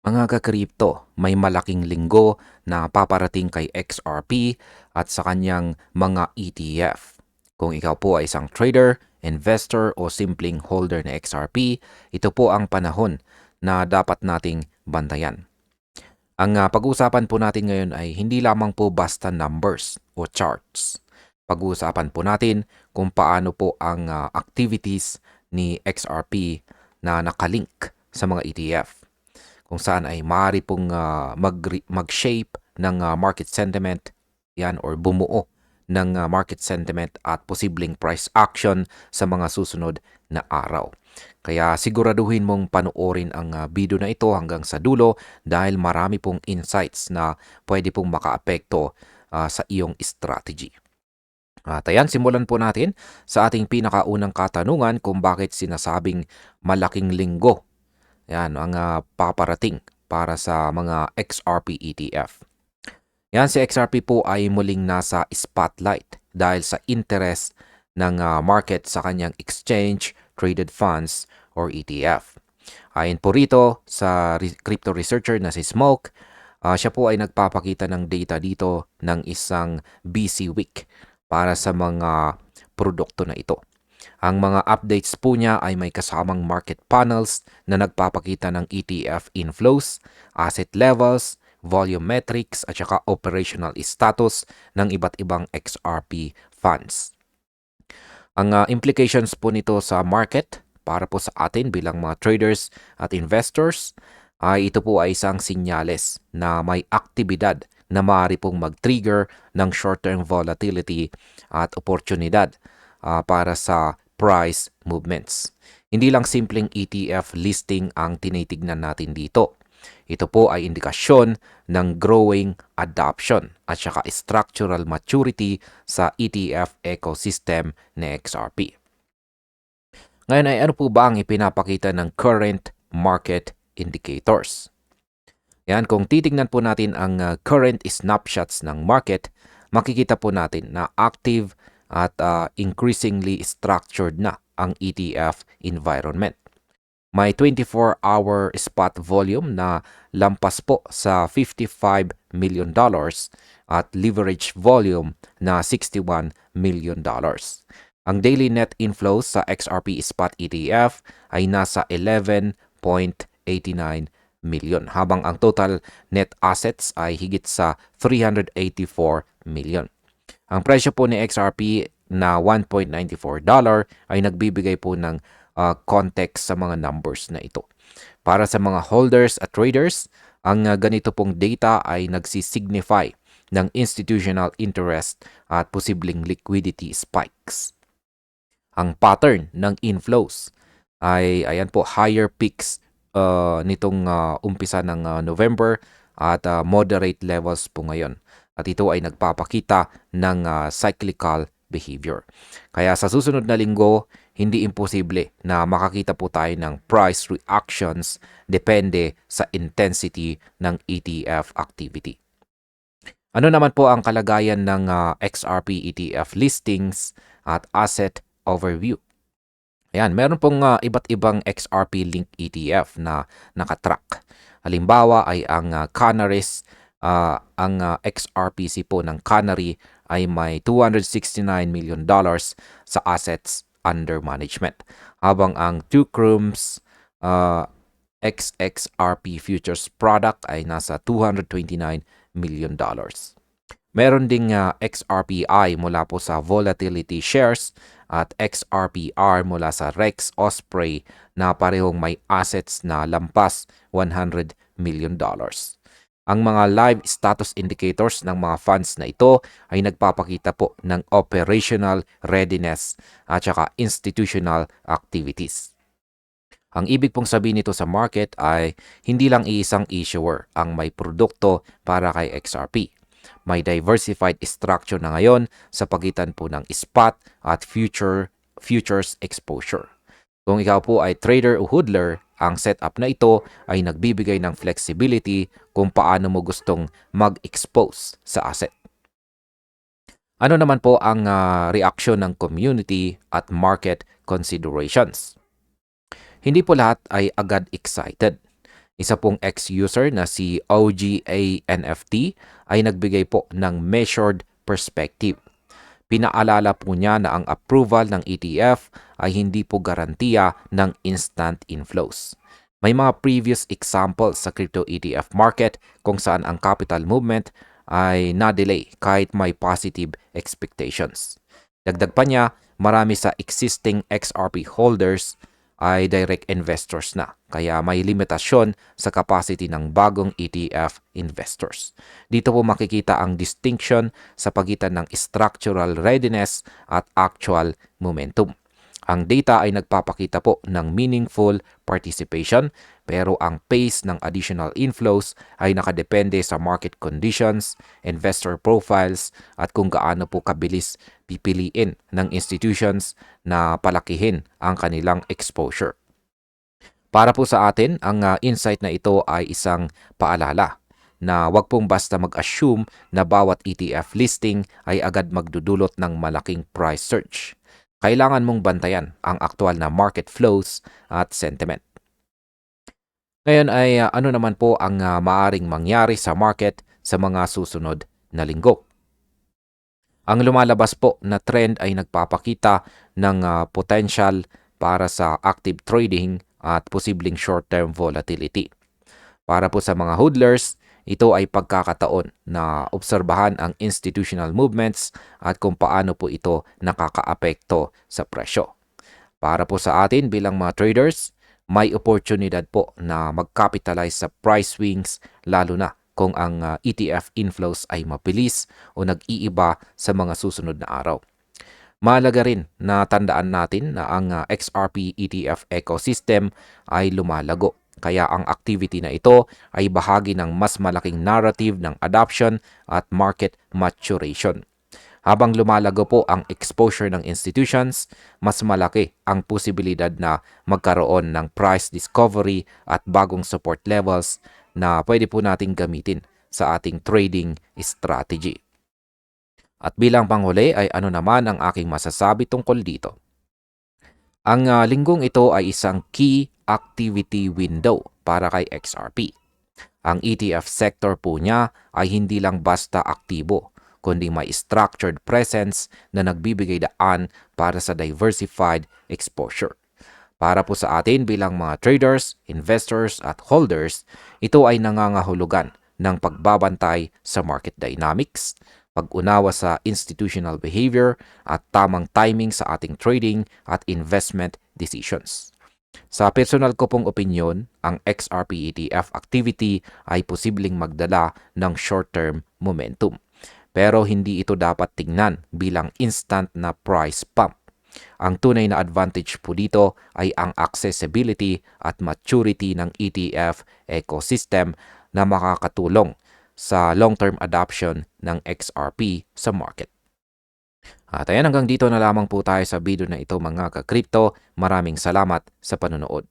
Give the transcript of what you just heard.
Mga ka-kripto, may malaking linggo na paparating kay XRP at sa kanyang mga ETF. Kung ikaw po ay isang trader, investor o simpleng holder na XRP, ito po ang panahon na dapat nating bantayan. Ang pag-uusapan po natin ngayon ay hindi lamang po basta numbers o charts. Pag-uusapan po natin kung paano po ang activities ni XRP na nakalink sa mga ETF, kung saan ay maaari pong mag-shape ng market sentiment yan or bumuo ng market sentiment at posibleng price action sa mga susunod na araw. Kaya siguraduhin mong panoorin ang video na ito hanggang sa dulo dahil marami pong insights na pwede pong makaapekto sa iyong strategy. At ayan, simulan po natin sa ating pinakaunang katanungan kung bakit sinasabing malaking linggo yan ang paparating para sa mga XRP ETF. Yan, si XRP po ay muling nasa spotlight dahil sa interest ng market sa kanyang exchange traded funds or ETF. Ayon po rito sa crypto researcher na si Smoke, siya po ay nagpapakita ng data dito ng isang busy week para sa mga produkto na ito. Ang mga updates po niya ay may kasamang market panels na nagpapakita ng ETF inflows, asset levels, volume metrics at saka operational status ng iba't ibang XRP funds. Ang implications po nito sa market para po sa atin bilang mga traders at investors ay ito po ay isang sinyales na may aktibidad na maaari pong mag-trigger ng short-term volatility at oportunidad para sa price movements. Hindi lang simpleng ETF listing ang tinitignan natin dito. Ito po ay indikasyon ng growing adoption at saka structural maturity sa ETF ecosystem ng XRP. Ngayon ay ano po ba ang ipinapakita ng current market indicators? Yan, kung titingnan po natin ang current snapshots ng market, makikita po natin na active at increasingly structured na ang ETF environment. May 24-hour spot volume na lampas po sa $55 million at leverage volume na $61 million. Ang daily net inflows sa XRP spot ETF ay nasa 11.89 million, habang ang total net assets ay higit sa 384 million. Ang presyo po ni XRP na $1.94 ay nagbibigay po ng context sa mga numbers na ito. Para sa mga holders at traders, ang ganito pong data ay nagsisignify ng institutional interest at posibleng liquidity spikes. Ang pattern ng inflows ay ayan po, higher peaks nitong umpisa ng November at moderate levels po ngayon. At ito ay nagpapakita ng cyclical behavior. Kaya sa susunod na linggo, hindi imposible na makakita po tayo ng price reactions depende sa intensity ng ETF activity. Ano naman po ang kalagayan ng XRP ETF listings at asset overview? Ayan, meron pong iba't ibang XRP link ETF na nakatrack. Halimbawa ay ang Canaries, ang XRPC po ng Canary ay may $269 million sa assets under management. Habang ang Tucrum's XXRP futures product ay nasa $229 million. Meron ding XRPI mula po sa Volatility Shares at XRPR mula sa Rex Osprey na parehong may assets na lampas $100 million. Ang mga live status indicators ng mga funds na ito ay nagpapakita po ng operational readiness at saka institutional activities. Ang ibig pong sabihin nito sa market ay hindi lang iisang issuer ang may produkto para kay XRP. May diversified structure na ngayon sa pagitan po ng spot at futures exposure. Kung ikaw po ay trader o hodler, ang setup na ito ay nagbibigay ng flexibility kung paano mo gustong mag-expose sa asset. Ano naman po ang reaksyon ng community at market considerations? Hindi po lahat ay agad excited. Isa pong ex-user na si OGA NFT ay nagbigay po ng measured perspective. Pinaalala po niya na ang approval ng ETF ay hindi po garantiya ng instant inflows. May mga previous examples sa crypto ETF market kung saan ang capital movement ay na-delay kahit may positive expectations. Dagdag pa niya, marami sa existing XRP holders ay direct investors na, kaya may limitasyon sa capacity ng bagong ETF investors. Dito po makikita ang distinction sa pagitan ng structural readiness at actual momentum. Ang data ay nagpapakita po ng meaningful participation, pero ang pace ng additional inflows ay nakadepende sa market conditions, investor profiles, at kung gaano po kabilis pipiliin ng institutions na palakihin ang kanilang exposure. Para po sa atin, ang insight na ito ay isang paalala na wag pong basta mag-assume na bawat ETF listing ay agad magdudulot ng malaking price surge. Kailangan mong bantayan ang aktual na market flows at sentiment. Ngayon ay ano naman po ang maaring mangyari sa market sa mga susunod na linggo. Ang lumalabas po na trend ay nagpapakita ng potential para sa active trading at posibleng short-term volatility. Para po sa mga hodlers, ito ay pagkakataon na obserbahan ang institutional movements at kung paano po ito nakakaapekto sa presyo. Para po sa atin bilang mga traders, may oportunidad po na mag-capitalize sa price swings lalo na kung ang ETF inflows ay mabilis o nag-iiba sa mga susunod na araw. Mahalaga rin na tandaan natin na ang XRP ETF ecosystem ay lumalago. Kaya ang activity na ito ay bahagi ng mas malaking narrative ng adoption at market maturation. Habang lumalago po ang exposure ng institutions, mas malaki ang posibilidad na magkaroon ng price discovery at bagong support levels na pwede po nating gamitin sa ating trading strategy. At bilang panghuli ay ano naman ang aking masasabi tungkol dito? Ang linggong ito ay isang key activity window para kay XRP. Ang ETF sector po niya ay hindi lang basta aktibo, kundi may structured presence na nagbibigay daan para sa diversified exposure. Para po sa atin bilang mga traders, investors at holders, ito ay nangangahulugan ng pagbabantay sa market dynamics, pag-unawa sa institutional behavior at tamang timing sa ating trading at investment decisions. Sa personal ko pong opinyon, ang XRP ETF activity ay posibleng magdala ng short-term momentum. Pero hindi ito dapat tingnan bilang instant na price pump. Ang tunay na advantage po dito ay ang accessibility at maturity ng ETF ecosystem na makakatulong sa long-term adoption ng XRP sa market. At ayan, hanggang dito na lamang po tayo sa video na ito mga ka-crypto. Maraming salamat sa panonood.